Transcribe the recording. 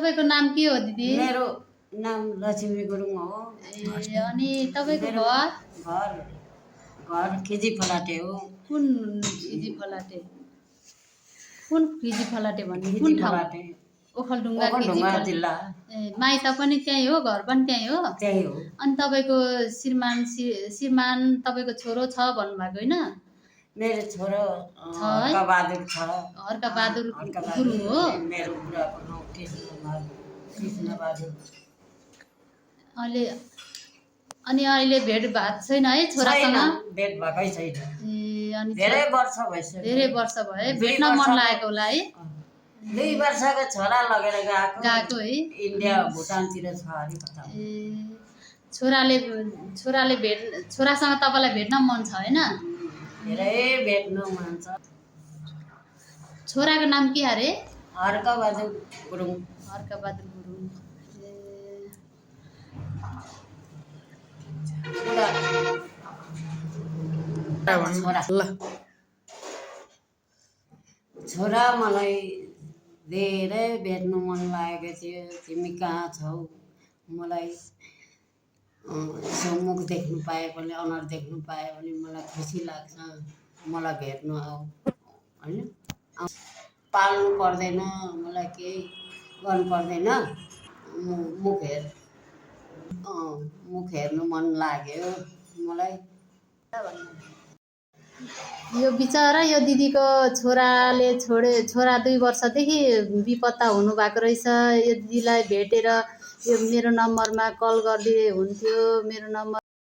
तपाईको नाम के हो दिदी? मेरो नाम लक्ष्मी गुरुङ हो। अनि तपाईको मेरो घर घर खिजी फलाटे हो। कुन खिजी फलाटे? कुन खिजी फलाटे भन्ने खिजी कुन ठाउँ? फलाटे ओखलढुङ्गा खिजी ओखलढुङ्गा फलाटे जिल्ला। माइत पनि त्यही हो, घर पनि त्यही हो? त्यही हो। अनि तपाईको श्रीमान तपाईको छोरो छ भन्नुभएको होइन? मेरो छोरो छ है? हर्कबहादुर छ। हर्कबहादुर गुरुङ हो। मेरो बुढाको नाम कृष्णबहादुर। अहिले भेट भएको छैन है छोरासँग? भेट भएकै छैन। अनि धेरै वर्ष भइसक्यो। धेरै वर्ष भयो, भेट्न मन लागेको होला है? 2 वर्षको छोरा लगेर गएको है? इन्डिया भुटानतिर छ अरे कता। छोरासँग तपाईँलाई भेट्न मन छ होइन? धेरै भेट्नु मन छ। छोराको नाम के अरे? हर्कबहादुर गुरुङ। हर्कबहादुर गुरुङ। छोरा मलाई धेरै भेट्नु मन लागेको थियो। तिमी कहाँ छौ? मलाई यसो मुख देख्नु पाए भने, अनुहार देख्नु पाए भने मलाई खुसी लाग्छ। मलाई भेट्नु आऊ होइन? पाल्नु पर्दैन, मलाई केही गर्नु पर्दैन। मुख हेर्नु मन लाग्यो मलाई। यो बिचरा यो दिदीको छोरा 2 वर्षदेखि बेपत्ता हुनुभएको रहेछ। यो दिदीलाई भेटेर यो मेरो नम्बरमा कल गरिदिए हुन्थ्यो। मेरो नम्बर